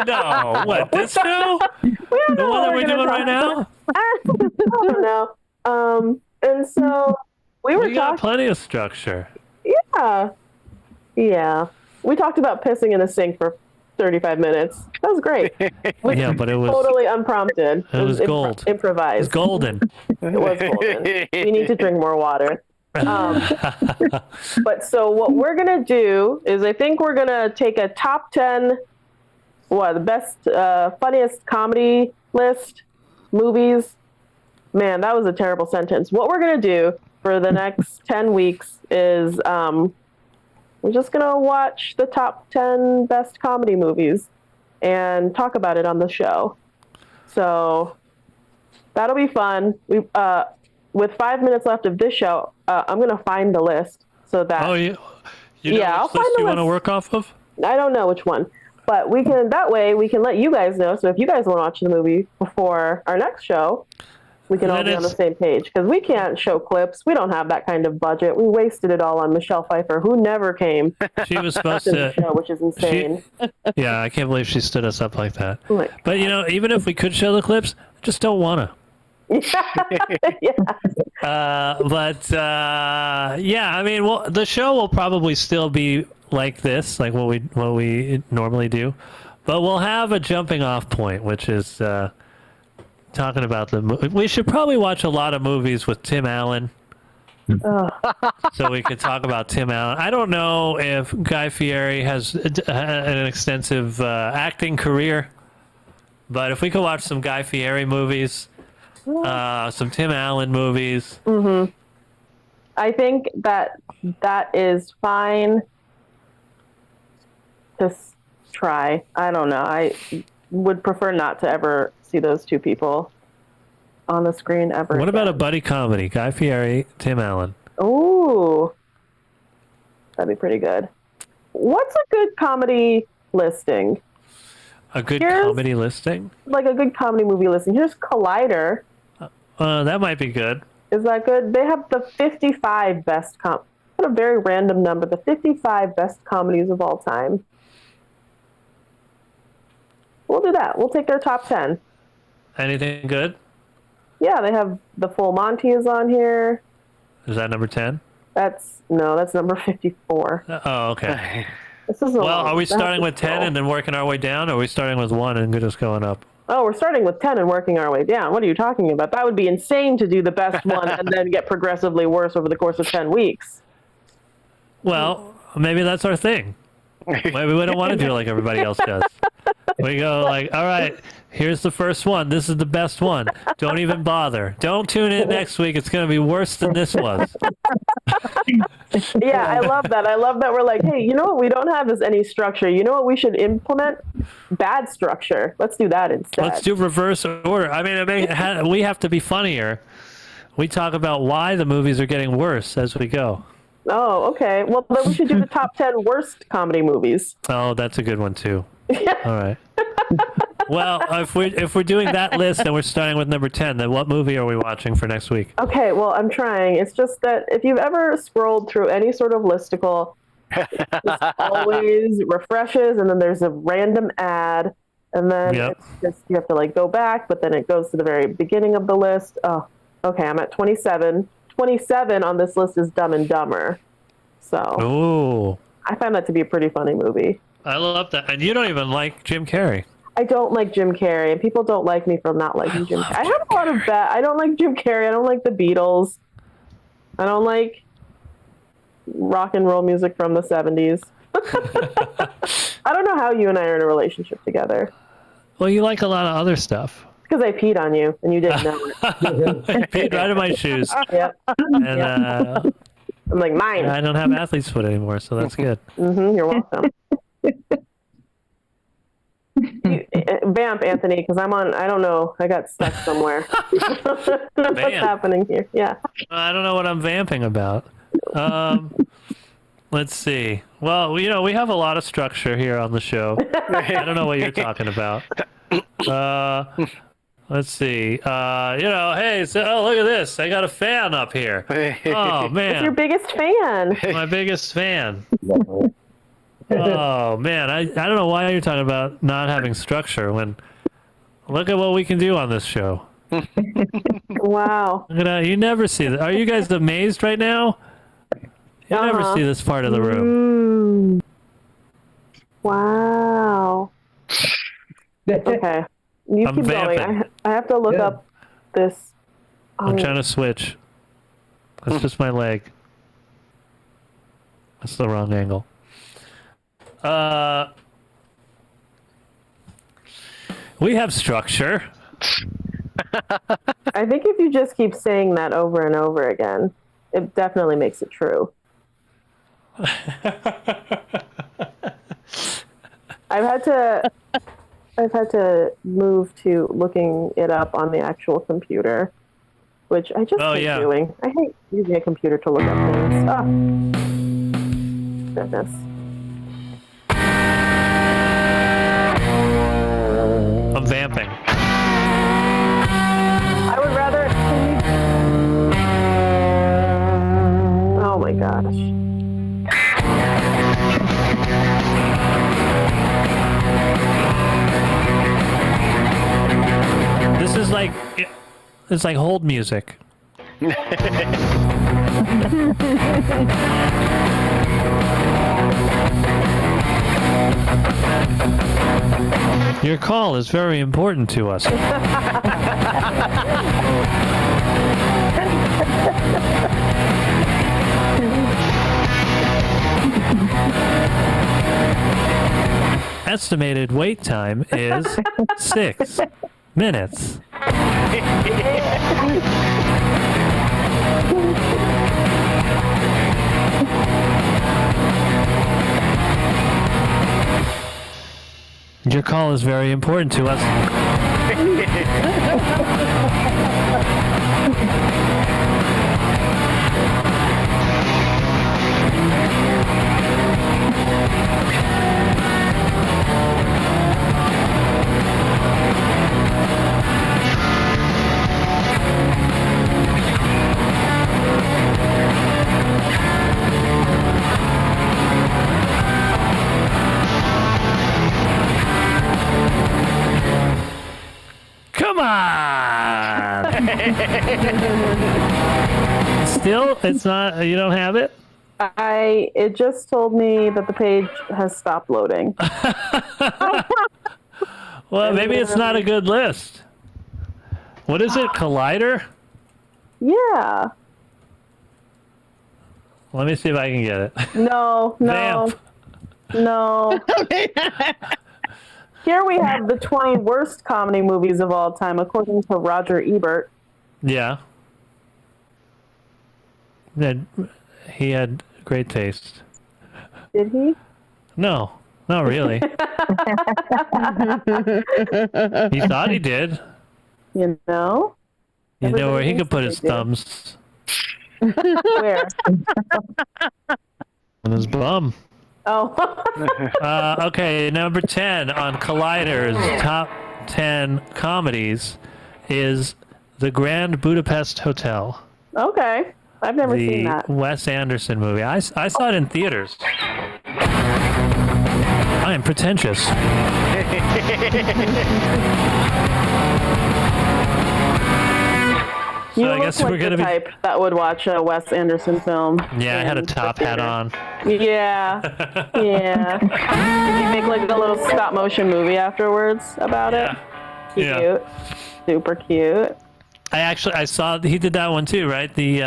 No, what, this show? We don't The know one what that we're gonna doing talk right now? about. I don't know. And so we were We got talking. plenty of structure. Yeah. We talked about pissing in a sink for 35 minutes. That was great. Yeah, but it was Totally unprompted. It was gold. Improvised. It was golden. It was golden. We need to drink more water. But so what we're gonna do is, I think we're gonna take a top 10, the best, funniest comedy list, movies. Man, that was a terrible sentence. What we're gonna do for the next 10 weeks is we're just gonna watch the top 10 best comedy movies and talk about it on the show. So that'll be fun. We with 5 minutes left of this show, I'm gonna find the list so that. Oh, you know I'll which find list the you want to list. work off of? I don't know which one, but we can. That way, we can let you guys know. So if you guys want to watch the movie before our next show, we can all Then be on the it's- same page, because we can't show clips. We don't have that kind of budget. We wasted it all on Michelle Pfeiffer, who never came She was supposed to the to. show, which is insane. Yeah, I can't believe she stood us up like that. Oh my But even if we could show the clips, I just don't want to. yeah. Yeah, I mean, well, the show will probably still be like this, like what we normally do, but we'll have a jumping off point, which is talking about we should probably watch a lot of movies with Tim Allen. So we could talk about Tim Allen. I don't know if Guy Fieri has an extensive acting career, but if we could watch some Guy Fieri movies, some Tim Allen movies. Mm-hmm. I think that is fine to try. I don't know. I would prefer not to ever see those two people on the screen ever. What about a buddy comedy? Guy Fieri, Tim Allen. Ooh, that'd be pretty good. What's a good comedy listing? A good comedy listing? Like a good comedy movie listing. Here's Collider. That might be good. Is that good? They have the 55 best what a very random number. The 55 best comedies of all time. We'll do that. We'll take their top 10. Anything good? Yeah, they have the Full Monty is on here. Is that number 10? That's number 54. Oh, okay. This is Well, are we starting with 10 and then working our way down, or are we starting with 1 and just going up? Oh, we're starting with 10 and working our way down. What are you talking about? That would be insane to do the best one and then get progressively worse over the course of 10 weeks. Well, maybe that's our thing. Maybe we don't want to do it like everybody else does. We go like, all right, here's the first one. This is the best one. Don't even bother. Don't tune in next week. It's going to be worse than this was. Yeah, I love that. I love that we're like, hey, you know what we don't have is any structure. You know what we should implement? Bad structure. Let's do that instead. Let's do reverse order. I mean, we have to be funnier. We talk about why the movies are getting worse as we go. Oh, okay. Well, then we should do the top 10 worst comedy movies. Oh, that's a good one too. All right. Well, if we're doing that list and we're starting with number 10, then what movie are we watching for next week? Okay, well, I'm trying. It's just that if you've ever scrolled through any sort of listicle, it just always refreshes, and then there's a random ad, and then it's just, you have to like go back, but then it goes to the very beginning of the list. Oh, okay, I'm at 27. 27 on this list is Dumb and Dumber. So Ooh. I find that to be a pretty funny movie. I love that. And you don't even like Jim Carrey. I don't like Jim Carrey, and people don't like me for not liking Jim Carrey. I have a lot of that. I don't like Jim Carrey. I don't like the Beatles. I don't like rock and roll music from the 70s. I don't know how you and I are in a relationship together. Well, you like a lot of other stuff. Because I peed on you, and you didn't know it. I peed right in my shoes. Yep. And I'm like, mine. I don't have athlete's foot anymore, so that's good. You're welcome. Vamp, Anthony, because I'm on, I don't know, I got stuck somewhere. What's happening here? Yeah. I don't know what I'm vamping about. Let's see. Well, we have a lot of structure here on the show. I don't know what you're talking about. Let's see. Hey, look at this. I got a fan up here. Oh, man. What's your biggest fan? My biggest fan. Oh man, I don't know why you're talking about not having structure when look at what we can do on this show. Wow. Look at that. You never see that. Are you guys amazed right now? You never see this part of the room. Wow. Okay. You I'm keep vamping. going. I have to look up this. I'm trying to switch. That's just my leg. That's the wrong angle. We have structure. I think if you just keep saying that over and over again, it definitely makes it true. I've had to move to looking it up on the actual computer, which I just hate doing. I hate using a computer to look up things. Oh, goodness. I'm vamping. I would rather. Oh my gosh. This is like, it's like hold music. Your call is very important to us. Estimated wait time is 6 minutes. Your call is very important to us. Come on! Still, it's not, you don't have it? It just told me that the page has stopped loading. Well, maybe it's not a good list. What is it, Collider? Yeah. Let me see if I can get it. No. Vamp. No. Here we have the 20 worst comedy movies of all time, according to Roger Ebert. Yeah. He had great taste. Did he? No, not really. He thought he did. You know? You know where he could put his Everybody thumbs? Where? On his bum. Oh. Okay, number 10 on Collider's top 10 comedies is The Grand Budapest Hotel. Okay. I've never seen that. The Wes Anderson movie. I saw it in theaters. I am pretentious. You So I look guess like we're gonna the be. type that would watch a Wes Anderson film. Yeah, I had a in the top hat theater. on. Yeah. Yeah. Did you make like a little stop motion movie afterwards about it? Yeah. Cute. Super cute. I saw he did that one too, right? The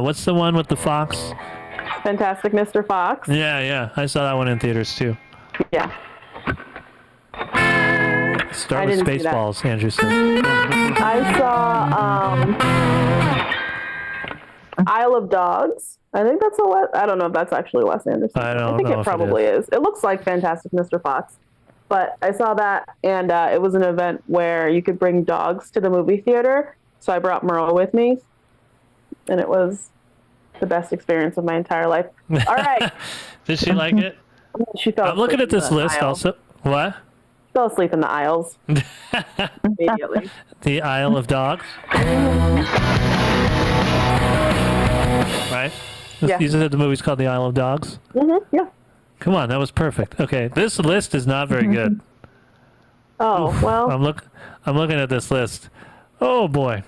what's the one with the fox? Fantastic Mr. Fox. Yeah. I saw that one in theaters too. Yeah. Start I with didn't see that. Spaceballs, Andrew says. I saw Isle of Dogs. I think that's I don't know if that's actually Wes Anderson. I don't think know it if it probably is. It looks like Fantastic Mr. Fox. But I saw that, and it was an event where you could bring dogs to the movie theater. So I brought Merle with me, and it was the best experience of my entire life. All right. Did she like it? She fell I'm looking asleep at this in the list aisle. also. What? Fell asleep in the aisles immediately. The Isle of Dogs. Right? Yeah. You said the movie's called The Isle of Dogs? Mm-hmm. Yeah. Come on, that was perfect. Okay, this list is not very good. Oh, well. I'm looking at this list. Oh boy.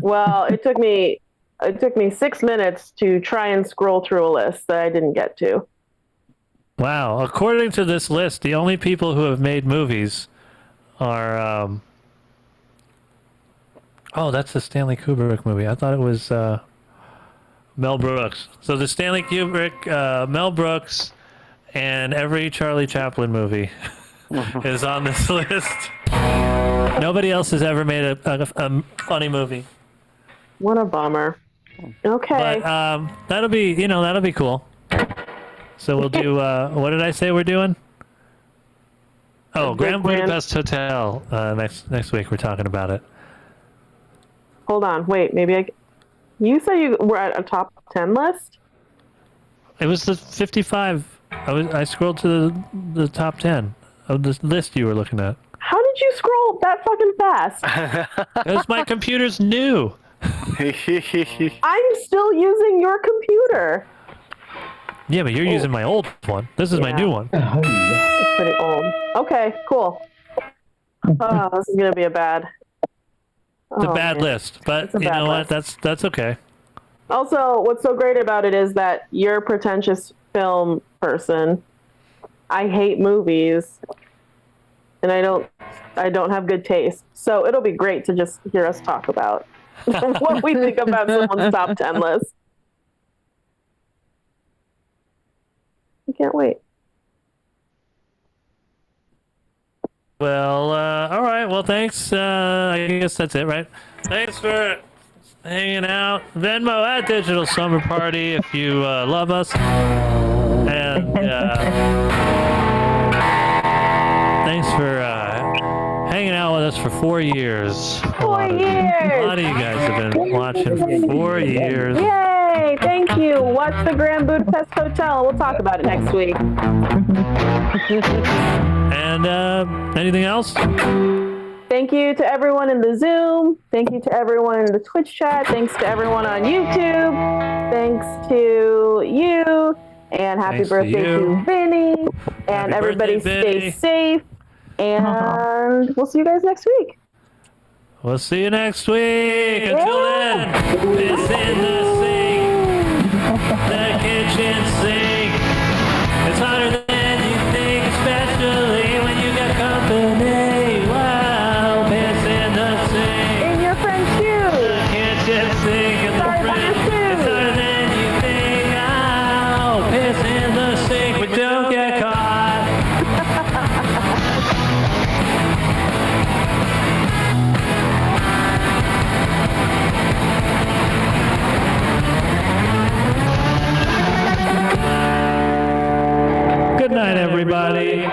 Well, it took me 6 minutes to try and scroll through a list that I didn't get to. Wow. According to this list, the only people who have made movies are oh, that's the Stanley Kubrick movie. I thought it was Mel Brooks. So the Stanley Kubrick, Mel Brooks, and every Charlie Chaplin movie is on this list. Nobody else has ever made a funny movie. What a bummer. Okay. But that'll be cool. So we'll do what did I say we're doing? Oh, Grand Budapest Hotel. Next week we're talking about it. Hold on. Wait, you said you were at a top 10 list? It was the 55. I scrolled to the top 10 of the list you were looking at. How did you scroll that fucking fast? Because my computer's new. I'm still using your computer. Yeah, but you're using my old one. This is my new one. It's pretty old. Okay, cool. Oh, this is gonna be a bad. It's a bad list, but you know what? That's okay. Also, what's so great about it is that you're a pretentious film person. I hate movies, and I don't have good taste. So it'll be great to just hear us talk about what we think about someone's top 10 list. I can't wait. Well, all right. Well, thanks. I guess that's it, right? Thanks for hanging out. Venmo at Digital Slumber Party if you love us. And thanks for hanging out with us for 4 years. 4 years! A lot of you guys have been watching for 4 years. Yay! Thank you. Watch the Grand Budapest Hotel. We'll talk about it next week. And anything else? Thank you to everyone in the Zoom. Thank you to everyone in the Twitch chat. Thanks to everyone on YouTube. Thanks to you. And happy birthday to Vinny. And Happy everybody birthday, stay safe. And we'll see you guys next week. We'll see you next week. Until then, it's in the sink, the kitchen sink. It's hotter than you think, especially when you got company. Wow, piss in the sink. In your friend's shoes. The kitchen sink and the fridge. It's hotter than you think. Ow, piss in the sink, but don't get caught. Good night, everybody.